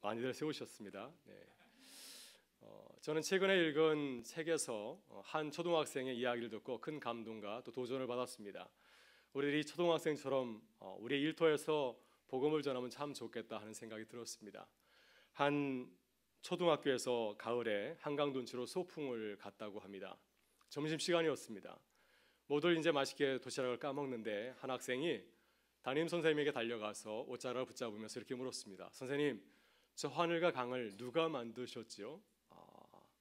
많이들 세우셨습니다. 네. 저는 최근에 읽은 책에서 한 초등학생의 이야기를 듣고 큰 감동과 또 도전을 받았습니다. 우리들이 초등학생처럼 우리의 일터에서 복음을 전하면 참 좋겠다 하는 생각이 들었습니다. 한 초등학교에서 가을에 한강둔치로 소풍을 갔다고 합니다. 점심시간이었습니다. 모두 이제 맛있게 도시락을 까먹는데 한 학생이 담임 선생님에게 달려가서 옷자락을 붙잡으면서 이렇게 물었습니다. 선생님, 저 하늘과 강을 누가 만드셨지요?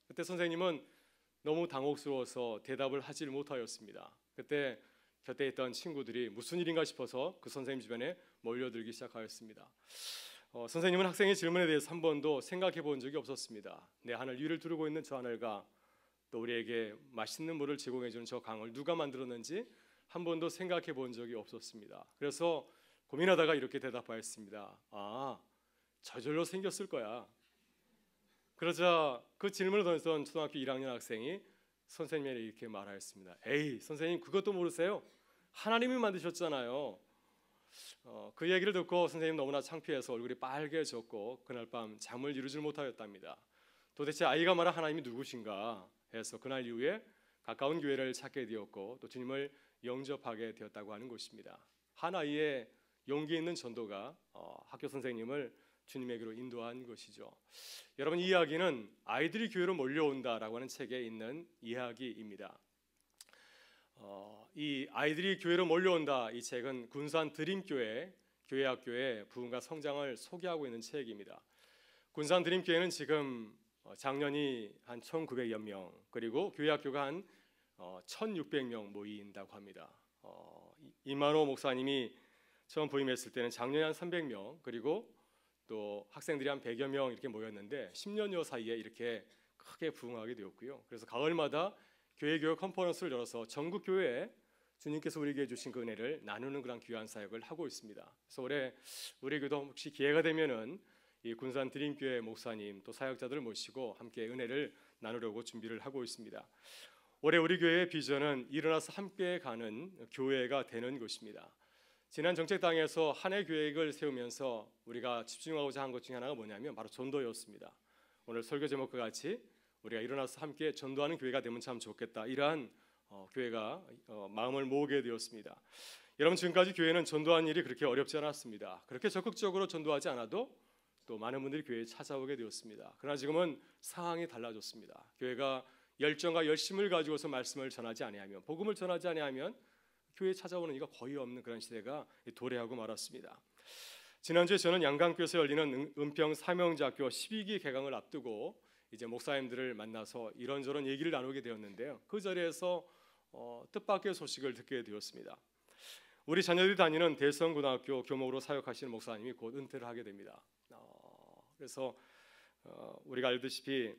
그때 선생님은 너무 당혹스러워서 대답을 하질 못하였습니다. 그때 곁에 있던 친구들이 무슨 일인가 싶어서 그 선생님 주변에 몰려들기 시작하였습니다. 선생님은 학생의 질문에 대해서 한 번도 생각해 본 적이 없었습니다. 내 하늘 위를 두르고 있는 저 하늘과 또 우리에게 맛있는 물을 제공해 주는 저 강을 누가 만들었는지 한 번도 생각해 본 적이 없었습니다. 그래서 고민하다가 이렇게 대답하였습니다. 저절로 생겼을 거야. 그러자 그 질문을 던졌던 초등학교 1학년 학생이 선생님에게 이렇게 말하였습니다. 에이, 선생님 그것도 모르세요? 하나님이 만드셨잖아요. 그 얘기를 듣고 선생님 너무나 창피해서 얼굴이 빨개졌고 그날 밤 잠을 이루질 못하였답니다. 도대체 아이가 말한 하나님이 누구신가 해서 그날 이후에 가까운 교회를 찾게 되었고 또 주님을 영접하게 되었다고 하는 것입니다. 한 아이의 용기 있는 전도가 학교 선생님을 주님에게로 인도한 것이죠. 여러분, 이 이야기는 아이들이 교회로 몰려온다라고 하는 책에 있는 이야기입니다. 이 아이들이 교회로 몰려온다 이 책은 군산 드림교회 교회학교의 부흥과 성장을 소개하고 있는 책입니다. 군산 드림교회는 지금 장년이 한 1,900여 명 그리고 교회학교가 한 1,600명 모인다고 합니다. 이만호 목사님이 처음 부임했을 때는 장년이 한 300명 그리고 또 학생들이 한 100여 명 이렇게 모였는데 10년여 사이에 이렇게 크게 부흥하게 되었고요. 그래서 가을마다 교회 교육 컨퍼런스를 열어서 전국 교회에 주님께서 우리에게 주신 그 은혜를 나누는 그런 귀한 사역을 하고 있습니다. 그래서 올해 우리 교도 혹시 기회가 되면은 이 군산 드림교회 목사님 또 사역자들을 모시고 함께 은혜를 나누려고 준비를 하고 있습니다. 올해 우리 교회의 비전은 일어나서 함께 가는 교회가 되는 것입니다. 지난 정책당에서 한 해 계획을 세우면서 우리가 집중하고자 한 것 중에 하나가 뭐냐면 바로 전도였습니다. 오늘 설교 제목과 같이 우리가 일어나서 함께 전도하는 교회가 되면 참 좋겠다. 이러한 교회가 마음을 모으게 되었습니다. 여러분, 지금까지 교회는 전도하는 일이 그렇게 어렵지 않았습니다. 그렇게 적극적으로 전도하지 않아도 또 많은 분들이 교회에 찾아오게 되었습니다. 그러나 지금은 상황이 달라졌습니다. 교회가 열정과 열심을 가지고서 말씀을 전하지 아니하면, 복음을 전하지 아니하면 교회에 찾아오는 이가 거의 없는 그런 시대가 도래하고 말았습니다. 지난주에 저는 양강교에서 열리는 은평 사명자학교 12기 개강을 앞두고 이제 목사님들을 만나서 이런저런 얘기를 나누게 되었는데요. 그 자리에서 뜻밖의 소식을 듣게 되었습니다. 우리 자녀들이 다니는 대성고등학교 교목으로 사역하시는 목사님이 곧 은퇴를 하게 됩니다. 그래서 우리가 알다시피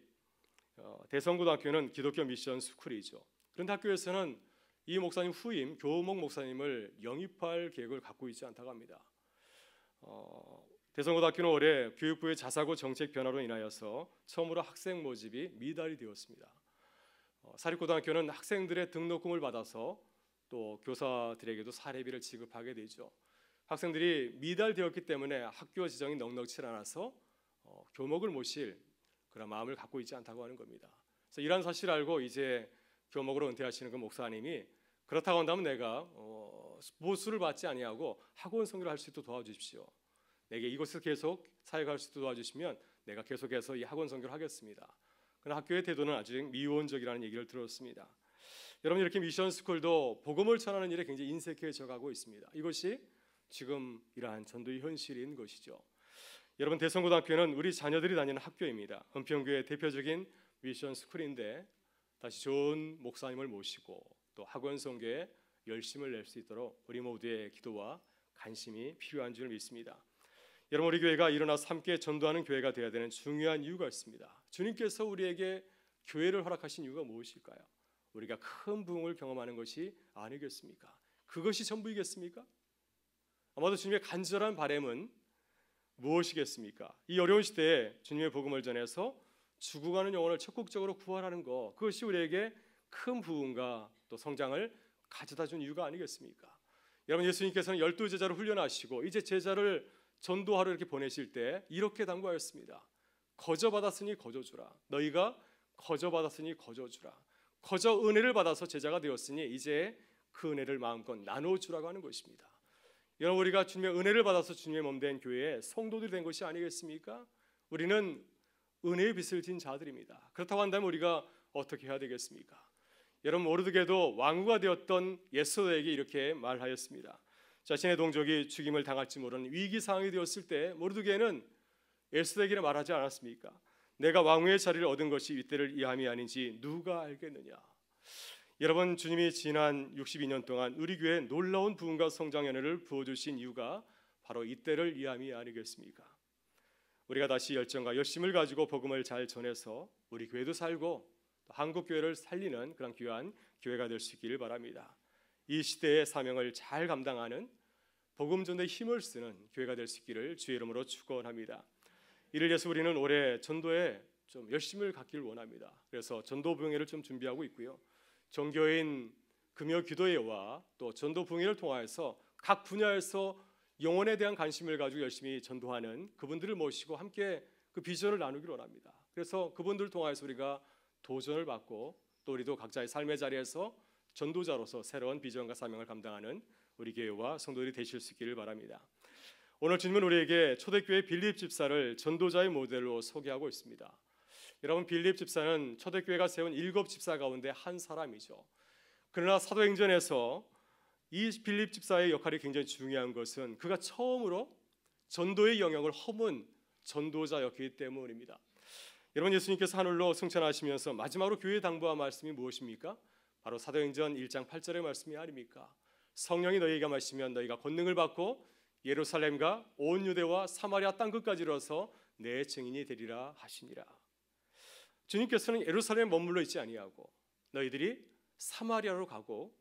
대성고등학교는 기독교 미션 스쿨이죠. 그런데 학교에서는 이 목사님 후임 교목 목사님을 영입할 계획을 갖고 있지 않다고 합니다. 대성고등학교는 올해 교육부의 자사고 정책 변화로 인하여서 처음으로 학생 모집이 미달이 되었습니다. 사립고등학교는 학생들의 등록금을 받아서 또 교사들에게도 사례비를 지급하게 되죠. 학생들이 미달되었기 때문에 학교 지정이 넉넉치 않아서 교목을 모실 그런 마음을 갖고 있지 않다고 하는 겁니다. 그래서 이러한 사실을 알고 이제 교목으로 은퇴하시는 그 목사님이 그렇다고 한다면 내가 보수를 받지 아니하고 학원 선교를 할 수 있도록 도와주십시오. 내게 이곳에서 계속 사역할 수 있도록 도와주시면 내가 계속해서 이 학원 선교를 하겠습니다. 그러나 학교의 태도는 아직 미온적이라는 얘기를 들었습니다. 여러분, 이렇게 미션 스쿨도 복음을 전하는 일에 굉장히 인색해져 가고 있습니다. 이것이 지금 이러한 전도의 현실인 것이죠. 여러분, 대성고등학교는 우리 자녀들이 다니는 학교입니다. 은평교의 대표적인 미션 스쿨인데 다시 좋은 목사님을 모시고 또 학원 선교에 열심을 낼 수 있도록 우리 모두의 기도와 관심이 필요한 줄 믿습니다. 여러분, 우리 교회가 일어나서 함께 전도하는 교회가 되어야 되는 중요한 이유가 있습니다. 주님께서 우리에게 교회를 허락하신 이유가 무엇일까요? 우리가 큰 부흥을 경험하는 것이 아니겠습니까? 그것이 전부이겠습니까? 아마도 주님의 간절한 바람은 무엇이겠습니까? 이 어려운 시대에 주님의 복음을 전해서 죽어가는 영혼을 적극적으로 구원하는 것, 그것이 우리에게 큰 부흥과 또 성장을 가져다 준 이유가 아니겠습니까? 여러분, 예수님께서는 12 제자를 훈련하시고 이제 제자를 전도하러 이렇게 보내실 때 이렇게 당부하였습니다. 거저 받았으니 거저 주라. 너희가 거저 받았으니 거저 주라. 거저 은혜를 받아서 제자가 되었으니 이제 그 은혜를 마음껏 나눠 주라고 하는 것입니다. 여러분, 우리가 주님의 은혜를 받아서 주님의 몸 된 교회의 성도들이 된 것이 아니겠습니까? 우리는 은혜의 빚을 진 자들입니다. 그렇다고 한다면 우리가 어떻게 해야 되겠습니까? 여러분, 모르드게도 왕후가 되었던 에스더에게 이렇게 말하였습니다. 자신의 동족이 죽임을 당할지 모르는 위기 상황이 되었을 때 모르드게는 에스더에게 말하지 않았습니까? 내가 왕후의 자리를 얻은 것이 이때를 이함이 아닌지 누가 알겠느냐. 여러분, 주님이 지난 62년 동안 우리 교회에 놀라운 부흥과 성장 연회를 부어주신 이유가 바로 이때를 이함이 아니겠습니까? 우리가 다시 열정과 열심을 가지고 복음을 잘 전해서 우리 교회도 살고 한국 교회를 살리는 그런 귀한 교회가 될 수 있기를 바랍니다. 이 시대의 사명을 잘 감당하는 복음 전도에 힘을 쓰는 교회가 될 수 있기를 주의 이름으로 축원합니다. 이를 위해서 우리는 올해 전도에 좀 열심을 갖기를 원합니다. 그래서 전도 부흥회를 좀 준비하고 있고요. 종교인 금요 기도회와 또 전도 부흥회를 통하여서 각 분야에서 영혼에 대한 관심을 가지고 열심히 전도하는 그분들을 모시고 함께 그 비전을 나누기를 원합니다. 그래서 그분들을 통하여서 우리가 도전을 받고 또 우리도 각자의 삶의 자리에서 전도자로서 새로운 비전과 사명을 감당하는 우리 교회와 성도들이 되실 수 있기를 바랍니다. 오늘 주님은 우리에게 초대교회 빌립 집사를 전도자의 모델로 소개하고 있습니다. 여러분, 빌립 집사는 초대교회가 세운 7 집사 가운데 한 사람이죠. 그러나 사도행전에서 이 빌립 집사의 역할이 굉장히 중요한 것은 그가 처음으로 전도의 영역을 허문 전도자였기 때문입니다. 여러분, 예수님께서 하늘로 승천하시면서 마지막으로 교회에 당부한 말씀이 무엇입니까? 바로 사도행전 1장 8절의 말씀이 아닙니까? 성령이 너희에게 마시면 너희가 권능을 받고 예루살렘과 온 유대와 사마리아 땅끝까지 이르러서 내 증인이 되리라 하시니라. 주님께서는 예루살렘에 머물러 있지 아니하고 너희들이 사마리아로 가고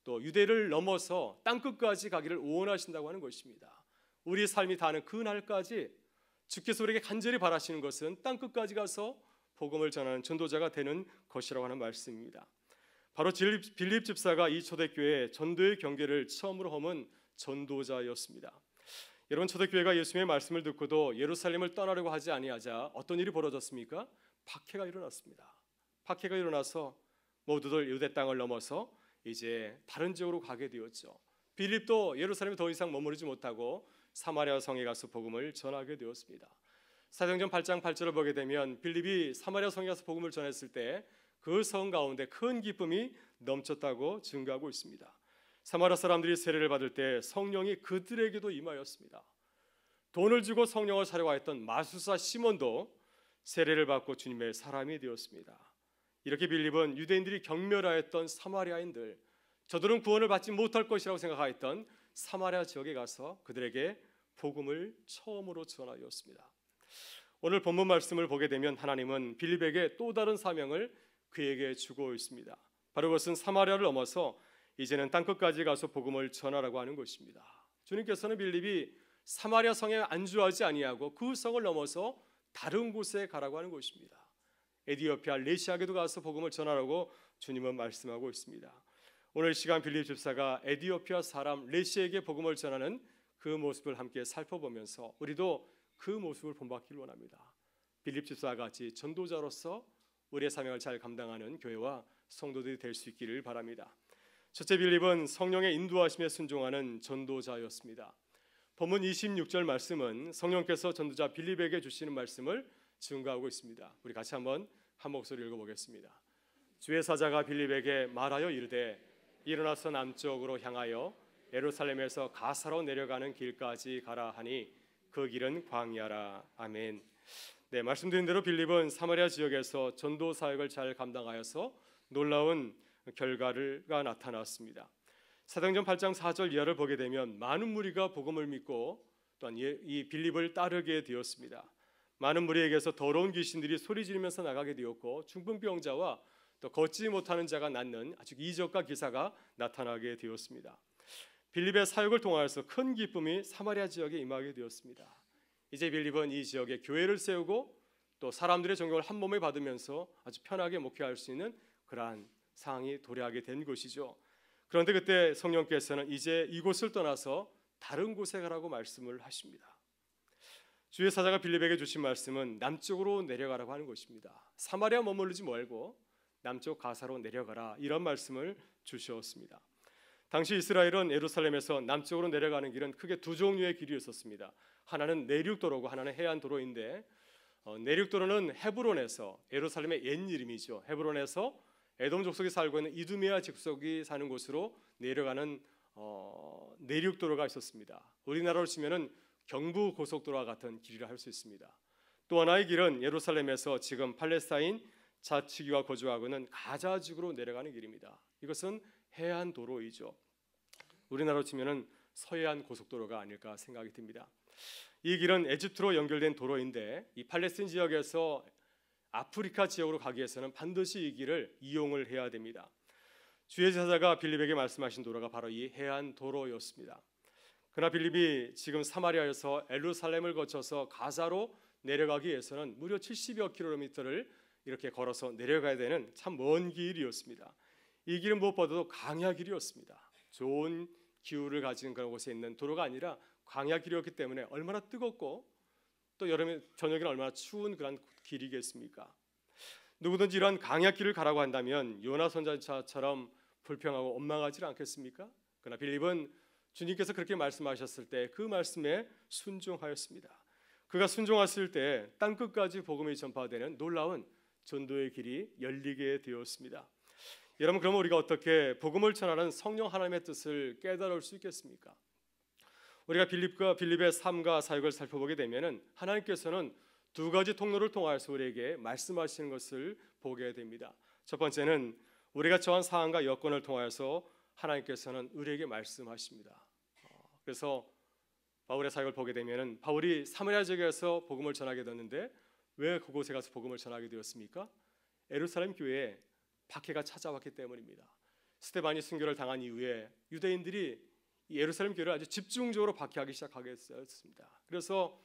또 유대를 넘어서 땅끝까지 가기를 원하신다고 하는 것입니다. 우리의 삶이 닿는 그 날까지 주께서 우리에게 간절히 바라시는 것은 땅끝까지 가서 복음을 전하는 전도자가 되는 것이라고 하는 말씀입니다. 바로 빌립 집사가 이 초대교회의 전도의 경계를 처음으로 허문 전도자였습니다. 여러분, 초대교회가 예수님의 말씀을 듣고도 예루살렘을 떠나려고 하지 아니하자 어떤 일이 벌어졌습니까? 박해가 일어났습니다. 박해가 일어나서 모두들 유대 땅을 넘어서 이제 다른 지역으로 가게 되었죠. 빌립도 예루살렘에 더 이상 머무르지 못하고 사마리아 성에 가서 복음을 전하게 되었습니다. 사도행전 8장 8절을 보게 되면 빌립이 사마리아 성에 가서 복음을 전했을 때 그 성 가운데 큰 기쁨이 넘쳤다고 증거하고 있습니다. 사마리아 사람들이 세례를 받을 때 성령이 그들에게도 임하였습니다. 돈을 주고 성령을 사려고 했던 마술사 시몬도 세례를 받고 주님의 사람이 되었습니다. 이렇게 빌립은 유대인들이 경멸하였던 사마리아인들, 저들은 구원을 받지 못할 것이라고 생각하였던 사마리아 지역에 가서 그들에게 복음을 처음으로 전하였습니다. 오늘 본문 말씀을 보게 되면 하나님은 빌립에게 또 다른 사명을 그에게 주고 있습니다. 바로 그것은 사마리아를 넘어서 이제는 땅끝까지 가서 복음을 전하라고 하는 것입니다. 주님께서는 빌립이 사마리아 성에 안주하지 아니하고 그 성을 넘어서 다른 곳에 가라고 하는 것입니다. 에디오피아 레시아에도 가서 복음을 전하라고 주님은 말씀하고 있습니다. 오늘 시간 빌립 집사가 에디오피아 사람 레시아에게 복음을 전하는 그 모습을 함께 살펴보면서 우리도 그 모습을 본받기를 원합니다. 빌립 집사와 같이 전도자로서 우리의 사명을 잘 감당하는 교회와 성도들이 될 수 있기를 바랍니다. 첫째, 빌립은 성령의 인도하심에 순종하는 전도자였습니다. 본문 26절 말씀은 성령께서 전도자 빌립에게 주시는 말씀을 증거하고 있습니다. 우리 같이 한 목소리 읽어보겠습니다. 주의 사자가 빌립에게 말하여 이르되 일어나서 남쪽으로 향하여 예루살렘에서 가사로 내려가는 길까지 가라 하니 그 길은 광야라. 아멘. 네, 말씀드린 대로 빌립은 사마리아 지역에서 전도 사역을 잘 감당하여서 놀라운 결과가 나타났습니다. 사도행전 8장 4절 이하를 보게 되면 많은 무리가 복음을 믿고 또한 이 빌립을 따르게 되었습니다. 많은 무리에게서 더러운 귀신들이 소리 지르면서 나가게 되었고 중풍병자와 또 걷지 못하는 자가 낫는 아주 이적과 기사가 나타나게 되었습니다. 빌립의 사역을 통하여서 큰 기쁨이 사마리아 지역에 임하게 되었습니다. 이제 빌립은 이 지역에 교회를 세우고 또 사람들의 존경을 한 몸에 받으면서 아주 편하게 목회할 수 있는 그러한 상황이 도래하게 된 것이죠. 그런데 그때 성령께서는 이제 이곳을 떠나서 다른 곳에 가라고 말씀을 하십니다. 주의 사자가 빌립에게 주신 말씀은 남쪽으로 내려가라고 하는 것입니다. 사마리아 머무르지 말고 남쪽 가사로 내려가라, 이런 말씀을 주셨습니다. 당시 이스라엘은 예루살렘에서 남쪽으로 내려가는 길은 크게 두 종류의 길이 있었습니다. 하나는 내륙도로고 하나는 해안도로인데, 내륙도로는 헤브론에서, 예루살렘의 옛 이름이죠, 헤브론에서 에돔 족속이 살고 있는 이두메아 족속이 사는 곳으로 내려가는 내륙도로가 있었습니다. 우리나라로 치면은 경부 고속도로와 같은 길이라 할 수 있습니다. 또 하나의 길은 예루살렘에서 지금 팔레스타인 자치기와 거주하고 있는 가자 지구로 내려가는 길입니다. 이것은 해안 도로이죠. 우리나라로 치면은 서해안 고속도로가 아닐까 생각이 듭니다. 이 길은 에집트로 연결된 도로인데, 이 팔레스틴 지역에서 아프리카 지역으로 가기 위해서는 반드시 이 길을 이용을 해야 됩니다. 주의 제자가 빌립에게 말씀하신 도로가 바로 이 해안 도로였습니다. 그러나 빌립이 지금 사마리아에서 예루살렘을 거쳐서 가사로 내려가기 위해서는 무려 70여 킬로미터를 이렇게 걸어서 내려가야 되는 참 먼 길이었습니다. 이 길은 무엇보다도 강야 길이었습니다. 좋은 기후를 가진 그런 곳에 있는 도로가 아니라 강야 길이었기 때문에 얼마나 뜨겁고 또 여름에 저녁에는 얼마나 추운 그런 길이겠습니까? 누구든지 이러한 강야 길을 가라고 한다면 요나 선지자처럼 불평하고 원망하지 않겠습니까? 그러나 빌립은 주님께서 그렇게 말씀하셨을 때 그 말씀에 순종하였습니다. 그가 순종했을 때 땅 끝까지 복음이 전파되는 놀라운 전도의 길이 열리게 되었습니다. 여러분, 그러면 우리가 어떻게 복음을 전하는 성령 하나님의 뜻을 깨달을 수 있겠습니까? 우리가 빌립의 삶과 사역을 살펴보게 되면은 하나님께서는 두 가지 통로를 통하여서 우리에게 말씀하시는 것을 보게 됩니다. 첫 번째는 우리가 처한 상황과 여건을 통하여서 하나님께서는 우리에게 말씀하십니다. 그래서 바울의 사역을 보게 되면은 바울이 사마리아 지역에서 복음을 전하게 됐는데 왜 그곳에 가서 복음을 전하게 되었습니까? 예루살렘 교회에 박해가 찾아왔기 때문입니다. 스데반이 순교를 당한 이후에 유대인들이 예루살렘 교회를 아주 집중적으로 박해하기 시작하게 되었습니다. 그래서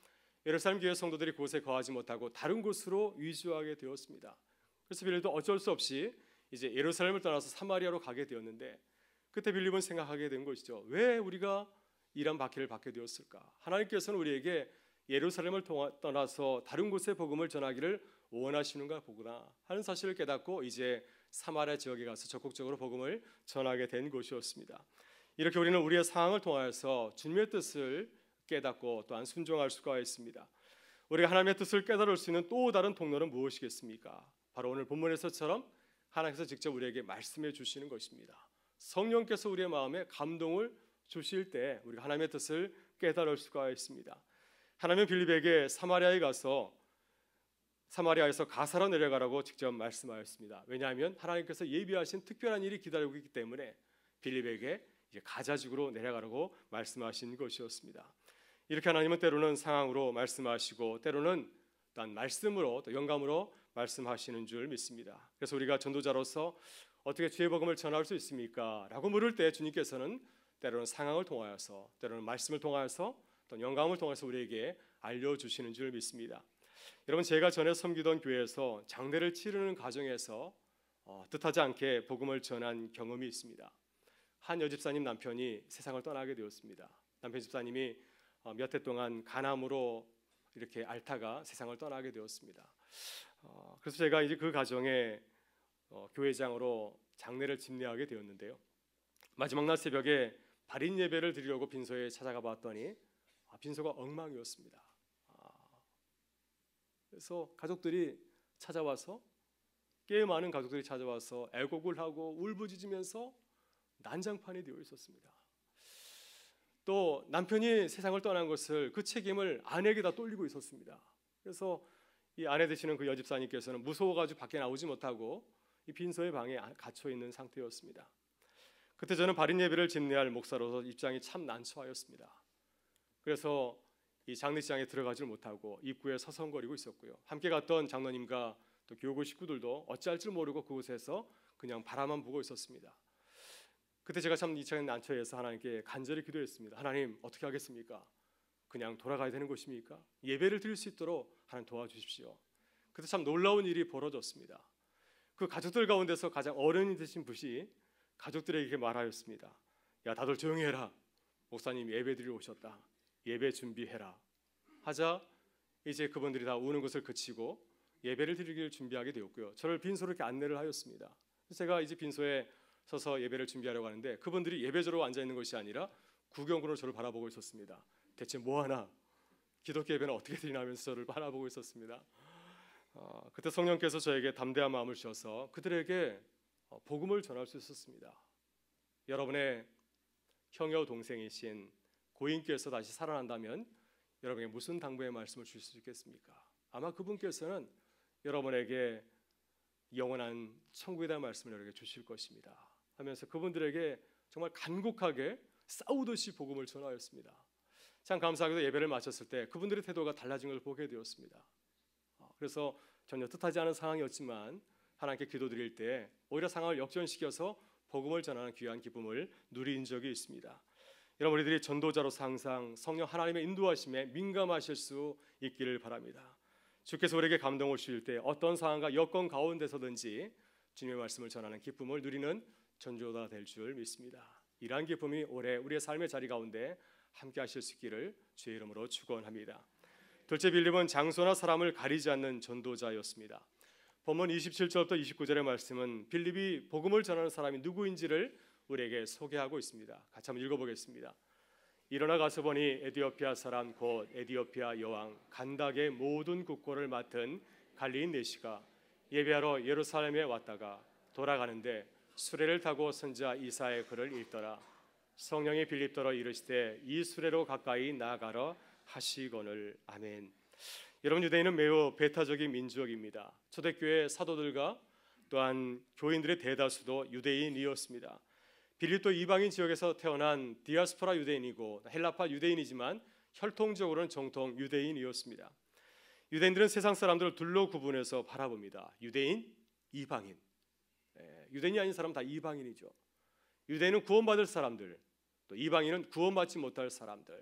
예루살렘 교회 성도들이 그곳에 거하지 못하고 다른 곳으로 이주하게 되었습니다. 그래서 빌립도 어쩔 수 없이 이제 예루살렘을 떠나서 사마리아로 가게 되었는데, 그때 빌립은 생각하게 된 것이죠. 왜 우리가 이런 박해를 받게 되었을까? 하나님께서는 우리에게 예루살렘을 떠나서 다른 곳에 복음을 전하기를 원하시는가 보구나 하는 사실을 깨닫고 이제 사마리아 지역에 가서 적극적으로 복음을 전하게 된 것이었습니다. 이렇게 우리는 우리의 상황을 통하여서 주님의 뜻을 깨닫고 또한 순종할 수가 있습니다. 우리가 하나님의 뜻을 깨달을 수 있는 또 다른 통로는 무엇이겠습니까? 바로 오늘 본문에서처럼 하나님께서 직접 우리에게 말씀해 주시는 것입니다. 성령께서 우리의 마음에 감동을 주실 때 우리가 하나님의 뜻을 깨달을 수가 있습니다. 하나님은 빌립에게 사마리아에서 가사로 내려가라고 직접 말씀하였습니다. 왜냐하면 하나님께서 예비하신 특별한 일이 기다리고 있기 때문에 빌립에게 이제 가자지구로 내려가라고 말씀하신 것이었습니다. 이렇게 하나님은 때로는 상황으로 말씀하시고 때로는 또한 말씀으로 또 영감으로 말씀하시는 줄 믿습니다. 그래서 우리가 전도자로서 어떻게 주의 복음을 전할 수 있습니까? 라고 물을 때 주님께서는 때로는 상황을 통하여서 때로는 말씀을 통하여서 또 영감을 통해서 우리에게 알려주시는 줄 믿습니다. 여러분, 제가 전에 섬기던 교회에서 장례를 치르는 과정에서 뜻하지 않게 복음을 전한 경험이 있습니다. 한 여집사님 남편이 세상을 떠나게 되었습니다. 남편 집사님이 몇 해 동안 간암으로 이렇게 앓다가 세상을 떠나게 되었습니다. 그래서 제가 이제 그 가정에 교회장으로 장례를 집례하게 되었는데요. 마지막 날 새벽에 발인 예배를 드리려고 빈소에 찾아가 봤더니 빈소가 엉망이었습니다. 그래서 가족들이 찾아와서 꽤 많은 가족들이 찾아와서 애곡을 하고 울부짖으면서 난장판이 되어 있었습니다. 또 남편이 세상을 떠난 것을 그 책임을 아내에게다 돌리고 있었습니다. 그래서 이 아내 되시는 그 여집사님께서는 무서워가지고 밖에 나오지 못하고 이 빈소의 방에 갇혀 있는 상태였습니다. 그때 저는 발인 예배를 집례할 목사로서 입장이 참 난처하였습니다. 그래서 이 장례식장에 들어가질 못하고 입구에 서성거리고 있었고요. 함께 갔던 장로님과 또 교구 식구들도 어찌할 줄 모르고 그곳에서 그냥 바라만 보고 있었습니다. 그때 제가 참 이창에 난처해서 하나님께 간절히 기도했습니다. 하나님, 어떻게 하겠습니까? 그냥 돌아가야 되는 것입니까? 예배를 드릴 수 있도록 하나님 도와주십시오. 그때 참 놀라운 일이 벌어졌습니다. 그 가족들 가운데서 가장 어른이 되신 분이 가족들에게 말하였습니다. 야, 다들 조용히 해라. 목사님 예배 드리러 오셨다. 예배 준비해라. 하자 이제 그분들이 다 우는 것을 그치고 예배를 드리기를 준비하게 되었고요. 저를 빈소로 이렇게 안내를 하였습니다. 제가 이제 빈소에 서서 예배를 준비하려고 하는데 그분들이 예배자로 앉아 있는 것이 아니라 구경꾼으로 저를 바라보고 있었습니다. 대체 뭐 하나? 기독교 예배는 어떻게 드리나 하면서 저를 바라보고 있었습니다. 그때 성령께서 저에게 담대한 마음을 주셔서 그들에게 복음을 전할 수 있었습니다. 여러분의 형여 동생이신 고인께서 다시 살아난다면 여러분에게 무슨 당부의 말씀을 주실 수 있겠습니까? 아마 그분께서는 여러분에게 영원한 천국에 대한 말씀을 여러분에게 주실 것입니다 하면서 그분들에게 정말 간곡하게 싸우듯이 복음을 전하였습니다. 참 감사하게도 예배를 마쳤을 때 그분들의 태도가 달라진 걸 보게 되었습니다. 그래서 전혀 뜻하지 않은 상황이었지만 하나님께 기도드릴 때 오히려 상황을 역전시켜서 복음을 전하는 귀한 기쁨을 누린 적이 있습니다. 여러분, 우리들이 전도자로서 항상 성령 하나님의 인도하심에 민감하실 수 있기를 바랍니다. 주께서 우리에게 감동을 주실 때 어떤 상황과 여건 가운데서든지 주님의 말씀을 전하는 기쁨을 누리는 전도자 될 줄 믿습니다. 이러한 기쁨이 올해 우리의 삶의 자리 가운데 함께 하실 수 있기를 주의 이름으로 축원합니다. 둘째, 빌립은 장소나 사람을 가리지 않는 전도자였습니다. 본문 27절부터 29절의 말씀은 빌립이 복음을 전하는 사람이 누구인지를 우리에게 소개하고 있습니다. 같이 한번 읽어보겠습니다. 일어나 가서 보니 에디오피아 사람 곧 에디오피아 여왕 간닥의 모든 국고를 맡은 갈리인 네시가 예배하러 예루살렘에 왔다가 돌아가는데 수레를 타고 선지자 이사야의 글을 읽더라. 성령이 빌립더러 이르시되 이 수레로 가까이 나아가라 하시거늘. 아멘. 여러분, 유대인은 매우 배타적인 민족입니다. 초대교회 사도들과 또한 교인들의 대다수도 유대인이었습니다. 빌립도 이방인 지역에서 태어난 디아스포라 유대인이고 헬라파 유대인이지만 혈통적으로는 정통 유대인이었습니다. 유대인들은 세상 사람들을 둘로 구분해서 바라봅니다. 유대인, 이방인. 유대인이 아닌 사람은 다 이방인이죠. 유대인은 구원받을 사람들, 또 이방인은 구원받지 못할 사람들,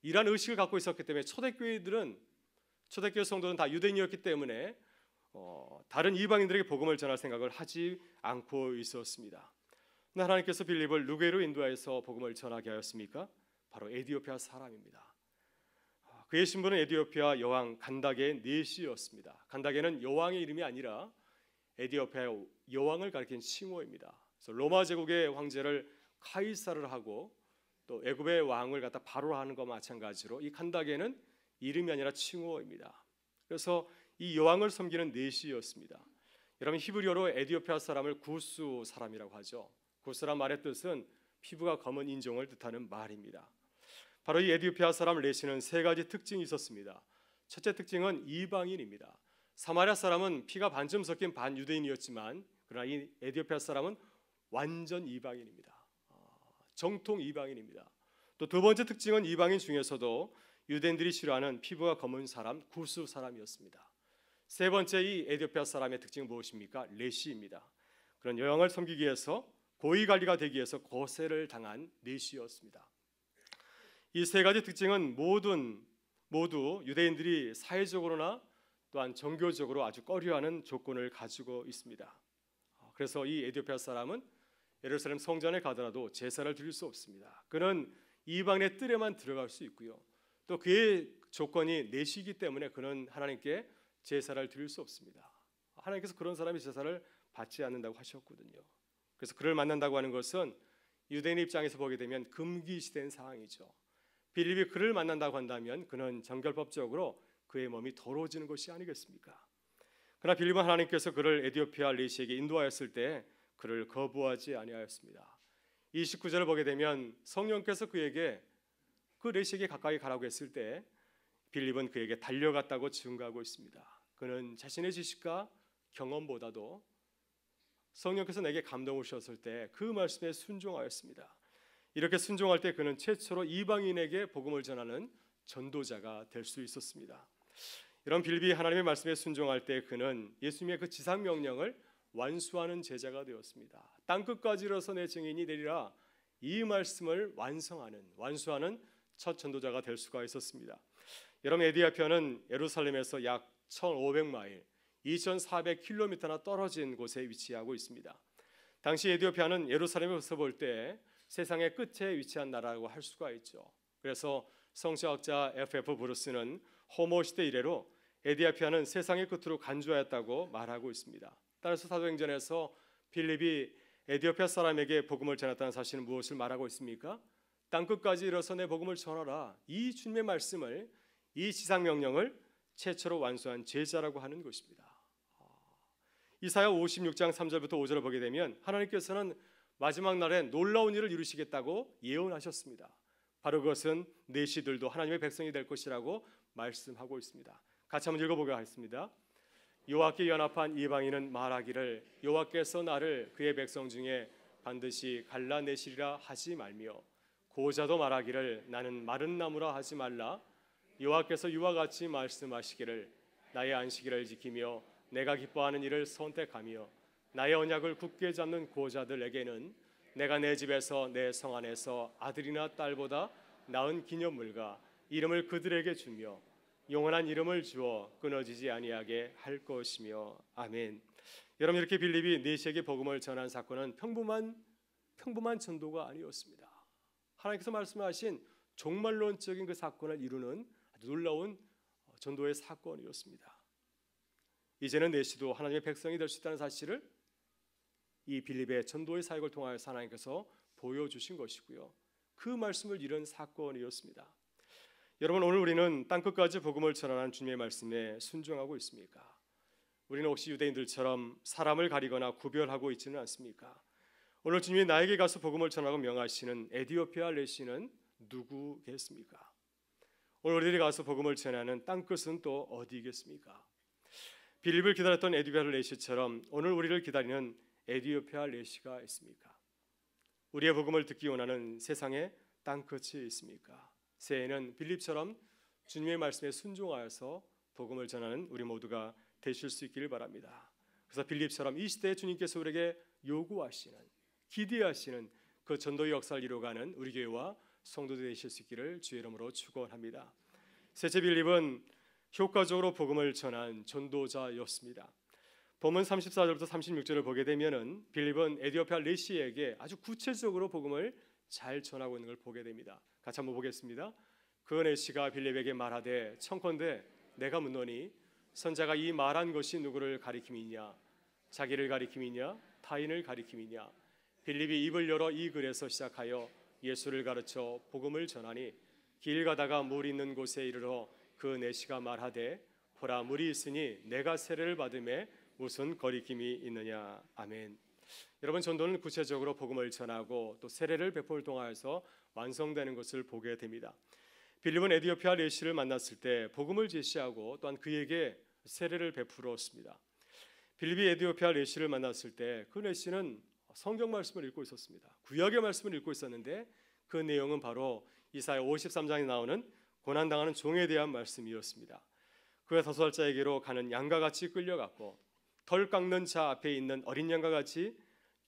이러한 의식을 갖고 있었기 때문에 초대교회 성도는 다 유대인이었기 때문에 다른 이방인들에게 복음을 전할 생각을 하지 않고 있었습니다. 하나님께서 빌립을 누구로 인도하여서 복음을 전하게 하였습니까? 바로 에디오피아 사람입니다. 그의 신분은 에디오피아 여왕 간닥의 네시였습니다. 간닥에는 여왕의 이름이 아니라 에디오피아 여왕을 가리킨 칭호입니다. 그래서 로마 제국의 황제를 카이사를 하고 또 애굽의 왕을 갖다 바로 하는 것과 마찬가지로 이 간닥에는 이름이 아니라 칭호입니다. 그래서 이 여왕을 섬기는 네시였습니다. 여러분, 히브리어로 에디오피아 사람을 구스 사람이라고 하죠. 구스란 말의 뜻은 피부가 검은 인종을 뜻하는 말입니다. 바로 이 에디오피아 사람 네시는 세 가지 특징이 있었습니다. 첫째 특징은 이방인입니다. 사마리아 사람은 피가 반쯤 섞인 반유대인이었지만 그러나 이 에디오피아 사람은 완전 이방인입니다. 정통 이방인입니다. 또 두 번째 특징은 이방인 중에서도 유대인들이 싫어하는 피부가 검은 사람, 구스 사람이었습니다. 세 번째 이 에디오피아 사람의 특징은 무엇입니까? 레시입니다. 그런 여왕을 섬기기 위해서 고위 관리가 되기 위해서 고세를 당한 네시였습니다. 이 세 가지 특징은 모두 유대인들이 사회적으로나 또한 종교적으로 아주 꺼려하는 조건을 가지고 있습니다. 그래서 이 에디오피아 사람은 예루살렘 성전에 가더라도 제사를 드릴 수 없습니다. 그는 이방의 뜰에만 들어갈 수 있고요. 또 그의 조건이 내시기 때문에 그는 하나님께 제사를 드릴 수 없습니다. 하나님께서 그런 사람이 제사를 받지 않는다고 하셨거든요. 그래서 그를 만난다고 하는 것은 유대인의 입장에서 보게 되면 금기시된 상황이죠. 빌립이 그를 만난다고 한다면 그는 정결법적으로 그의 몸이 더러워지는 것이 아니겠습니까? 그러나 빌립은 하나님께서 그를 에디오피아 레시에게 인도하였을 때 그를 거부하지 아니하였습니다. 29절을 보게 되면 성령께서 그에게 그 레시에게 가까이 가라고 했을 때 빌립은 그에게 달려갔다고 증거하고 있습니다. 그는 자신의 지식과 경험보다도 성령께서 내게 감동을 주셨을 때 그 말씀에 순종하였습니다. 이렇게 순종할 때 그는 최초로 이방인에게 복음을 전하는 전도자가 될 수 있었습니다. 이런 빌립이 하나님의 말씀에 순종할 때 그는 예수님의 그 지상 명령을 완수하는 제자가 되었습니다. 땅끝까지 이르러서 내 증인이 되리라, 이 말씀을 완수하는 첫 전도자가 될 수가 있었습니다. 여러분, 에디오피아는 예루살렘에서 약 1500마일 2400km나 떨어진 곳에 위치하고 있습니다. 당시 에디오피아는 예루살렘에서 볼 때 세상의 끝에 위치한 나라라고 할 수가 있죠. 그래서 성서학자 F.F. 브루스는 호모 시대 이래로 에디오피아는 세상의 끝으로 간주하였다고 말하고 있습니다. 따라서 사도행전에서 필립이 에디오피아 사람에게 복음을 전했다는 사실은 무엇을 말하고 있습니까? 땅끝까지 이르러서 내 복음을 전하라. 이 주님의 말씀을, 이 지상 명령을 최초로 완수한 제자라고 하는 것입니다. 이사야 56장 3절부터 5절을 보게 되면 하나님께서는 마지막 날에 놀라운 일을 이루시겠다고 예언하셨습니다. 바로 그것은 내시들도 하나님의 백성이 될 것이라고 말씀하고 있습니다. 같이 한번 읽어보게 하겠습니다. 여호와께 연합한 이방인은 말하기를 여호와께서 나를 그의 백성 중에 반드시 갈라내시리라 하지 말며 고자도 말하기를 나는 마른 나무라 하지 말라. 여호와께서 이와 같이 말씀하시기를 나의 안식일을 지키며 내가 기뻐하는 일을 선택하며 나의 언약을 굳게 잡는 고자들에게는 내가 내 집에서 내 성 안에서 아들이나 딸보다 나은 기념물과 이름을 그들에게 주며 영원한 이름을 주어 끊어지지 아니하게 할 것이며. 아멘. 여러분, 이렇게 빌립이 내시에게 복음을 전한 사건은 평범한 전도가 아니었습니다. 하나님께서 말씀하신 종말론적인 그 사건을 이루는 아주 놀라운 전도의 사건이었습니다. 이제는 내시도 하나님의 백성이 될 수 있다는 사실을 이 빌립의 전도의 사역을 통하여서 하나님께서 보여주신 것이고요. 그 말씀을 이룬 사건이었습니다. 여러분, 오늘 우리는 땅끝까지 복음을 전하는 주님의 말씀에 순종하고 있습니까? 우리는 혹시 유대인들처럼 사람을 가리거나 구별하고 있지는 않습니까? 오늘 주님이 나에게 가서 복음을 전하고 명하시는 에디오피아 레시는 누구겠습니까? 오늘 우리들이 가서 복음을 전하는 땅끝은 또 어디겠습니까? 빌립을 기다렸던 에디오피아 레시처럼 오늘 우리를 기다리는 에디오피아 레시가 있습니까? 우리의 복음을 듣기 원하는 세상의 땅끝이 있습니까? 새해에는 빌립처럼 주님의 말씀에 순종하여서 복음을 전하는 우리 모두가 되실 수 있기를 바랍니다. 그래서 빌립처럼 이 시대에 주님께서 우리에게 요구하시는, 기대하시는 그 전도의 역사를 이루어가는 우리 교회와 성도들이 되실 수 있기를 주의 이름으로 축원합니다. 셋째, 빌립은 효과적으로 복음을 전한 전도자였습니다. 본문 34절부터 36절을 보게 되면은 빌립은 에디오피아 레시에게 아주 구체적으로 복음을 잘 전하고 있는 걸 보게 됩니다. 같이 한번 보겠습니다. 그 레시가 빌립에게 말하되 청컨대 내가 묻노니 선자가 이 말한 것이 누구를 가리킴이냐? 자기를 가리킴이냐? 타인을 가리킴이냐? 빌립이 입을 열어 이 글에서 시작하여 예수를 가르쳐 복음을 전하니 길 가다가 물 있는 곳에 이르러 그 내시가 말하되 보라 물이 있으니 내가 세례를 받음에 무슨 거리낌이 있느냐. 아멘. 여러분, 전도는 구체적으로 복음을 전하고 또 세례를 베풀 통하여서 완성되는 것을 보게 됩니다. 빌립은 에디오피아 레시를 만났을 때 복음을 제시하고 또한 그에게 세례를 베풀었습니다. 빌립이 에디오피아 레시를 만났을 때 그 레시는 성경 말씀을 읽고 있었습니다. 구약의 말씀을 읽고 있었는데 그 내용은 바로 이사야 53장에 나오는 고난당하는 종에 대한 말씀이었습니다. 그가 사수할자에게로 가는 양과 같이 끌려갔고 덜 깎는 자 앞에 있는 어린 양과 같이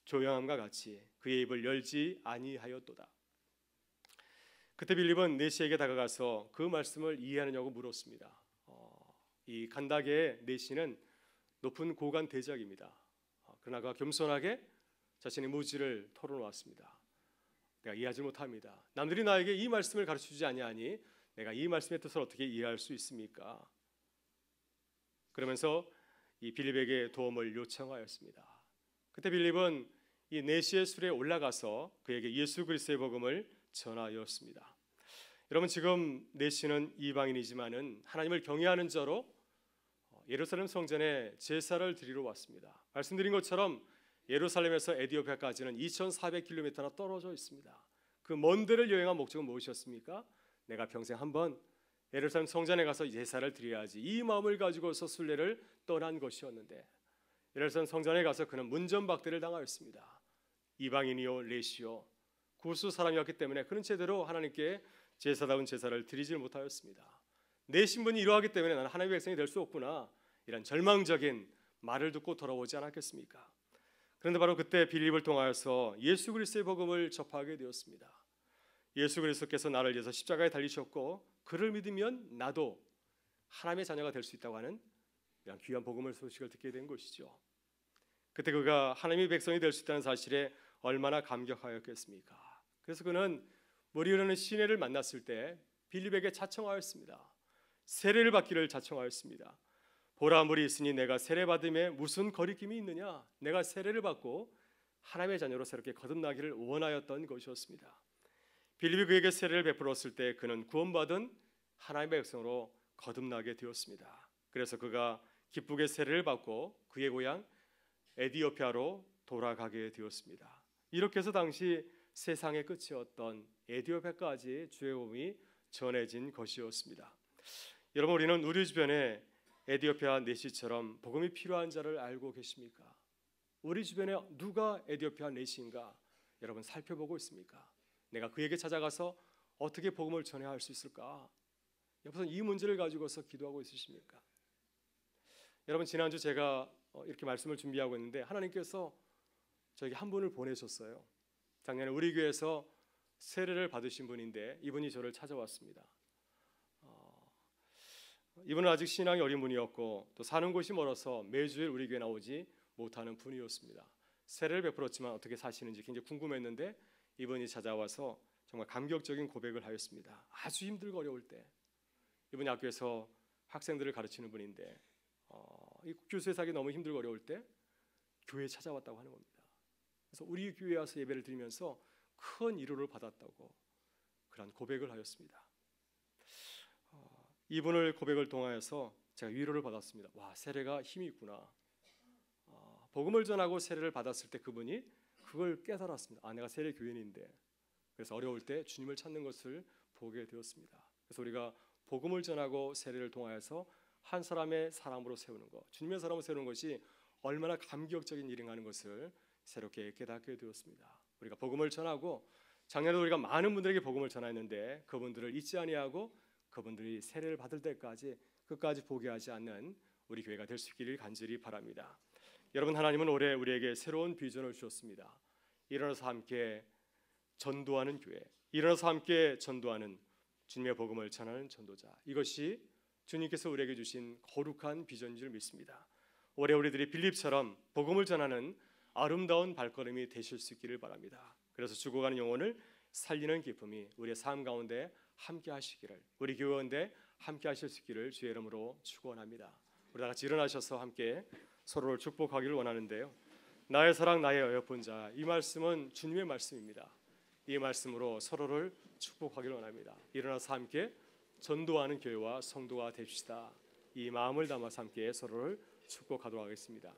조용함과 같이 그의 입을 열지 아니하였도다. 그때 빌립은 내시에게 다가가서 그 말씀을 이해하느냐고 물었습니다. 이 간다게의 내시는 높은 고관 대작입니다. 그러나 그가 겸손하게 자신의 무지를 털어놓았습니다. 내가 이해하지 못합니다. 남들이 나에게 이 말씀을 가르쳐주지 아니하니 내가 이 말씀의 뜻을 어떻게 이해할 수 있습니까? 그러면서 이 빌립에게 도움을 요청하였습니다. 그때 빌립은 이 내시의 수레에 올라가서 그에게 예수 그리스도의 복음을 전하였습니다. 여러분, 지금 내시는 이방인이지만은 하나님을 경외하는 자로 예루살렘 성전에 제사를 드리러 왔습니다. 말씀드린 것처럼 예루살렘에서 에디오피아까지는 2,400km나 떨어져 있습니다. 그 먼 데를 여행한 목적은 무엇이었습니까? 내가 평생 한번 예루살렘 성전에 가서 제사를 드려야지, 이 마음을 가지고서 순례를 떠난 것이었는데 예루살렘 성전에 가서 그는 문전박대를 당하였습니다. 이방인이요 레시요 구수 사람이었기 때문에 그는 제대로 하나님께 제사다운 제사를 드리지 못하였습니다. 내 신분이 이러하기 때문에 나는 하나님의 백성이 될 수 없구나, 이런 절망적인 말을 듣고 돌아오지 않았겠습니까? 그런데 바로 그때 빌립을 통하여서 예수 그리스도의 복음을 접하게 되었습니다. 예수 그리스도께서 나를 위해서 십자가에 달리셨고 그를 믿으면 나도 하나님의 자녀가 될 수 있다고 하는 이런 귀한 복음을 소식을 듣게 된 것이죠. 그때 그가 하나님의 백성이 될 수 있다는 사실에 얼마나 감격하였겠습니까? 그래서 그는 물이 흐르는 시내를 만났을 때 빌립에게 자청하였습니다. 세례를 받기를 자청하였습니다. 보라, 물이 있으니 내가 세례받음에 무슨 거리낌이 있느냐? 내가 세례를 받고 하나님의 자녀로 새롭게 거듭나기를 원하였던 것이었습니다. 빌립이 그에게 세례를 베풀었을 때 그는 구원받은 하나님의 백성으로 거듭나게 되었습니다. 그래서 그가 기쁘게 세례를 받고 그의 고향 에디오피아로 돌아가게 되었습니다. 이렇게 해서 당시 세상의 끝이었던 에디오피아까지 주의 복음이 전해진 것이었습니다. 여러분, 우리는 우리 주변에 에디오피아 내시처럼 복음이 필요한 자를 알고 계십니까? 우리 주변에 누가 에디오피아 내시인가 여러분 살펴보고 있습니까? 내가 그에게 찾아가서 어떻게 복음을 전해야 할 수 있을까? 여러분, 이 문제를 가지고서 기도하고 있으십니까? 여러분, 지난주 제가 이렇게 말씀을 준비하고 있는데 하나님께서 저에게 한 분을 보내셨어요. 작년에 우리 교회에서 세례를 받으신 분인데 이분이 저를 찾아왔습니다. 이분은 아직 신앙이 어린 분이었고 또 사는 곳이 멀어서 매주일 우리 교회 나오지 못하는 분이었습니다. 세례를 베풀었지만 어떻게 사시는지 굉장히 궁금했는데 이분이 찾아와서 정말 감격적인 고백을 하였습니다. 아주 힘들고 어려울 때 이분이 학교에서 학생들을 가르치는 분인데 이 교수에 살기 너무 힘들고 어려울 때 교회에 찾아왔다고 하는 겁니다. 그래서 우리 교회에 와서 예배를 드리면서 큰 위로를 받았다고 그런 고백을 하였습니다. 이분을 고백을 통하여서 제가 위로를 받았습니다. 와, 세례가 힘이 있구나. 복음을 전하고 세례를 받았을 때 그분이 그걸 깨달았습니다. 내가 세례 교인인데, 그래서 어려울 때 주님을 찾는 것을 보게 되었습니다. 그래서 우리가 복음을 전하고 세례를 통하여서 한 사람의 사람으로 세우는 것, 주님의 사람으로 세우는 것이 얼마나 감격적인 일인가 하는 것을 새롭게 깨닫게 되었습니다. 우리가 복음을 전하고 작년에 우리가 많은 분들에게 복음을 전했는데 그분들을 잊지 아니하고 그분들이 세례를 받을 때까지 끝까지 포기하지 않는 우리 교회가 될 수 있기를 간절히 바랍니다. 여러분, 하나님은 올해 우리에게 새로운 비전을 주셨습니다. 일어나서 함께 전도하는 교회, 일어나서 함께 전도하는 주님의 복음을 전하는 전도자, 이것이 주님께서 우리에게 주신 거룩한 비전인 줄 믿습니다. 올해 우리들이 빌립처럼 복음을 전하는 아름다운 발걸음이 되실 수 있기를 바랍니다. 그래서 죽어가는 영혼을 살리는 기쁨이 우리의 삶 가운데 함께 하시기를, 우리 교회원대 함께 하실 수 있기를 주의 이름으로 축원합니다. 우리 다 같이 일어나셔서 함께 서로를 축복하기를 원하는데요. 나의 사랑 나의 어여쁜 자, 이 말씀은 주님의 말씀입니다. 이 말씀으로 서로를 축복하기를 원합니다. 일어나서 함께 전도하는 교회와 성도가 됩시다. 이 마음을 담아서 함께 서로를 축복하도록 하겠습니다.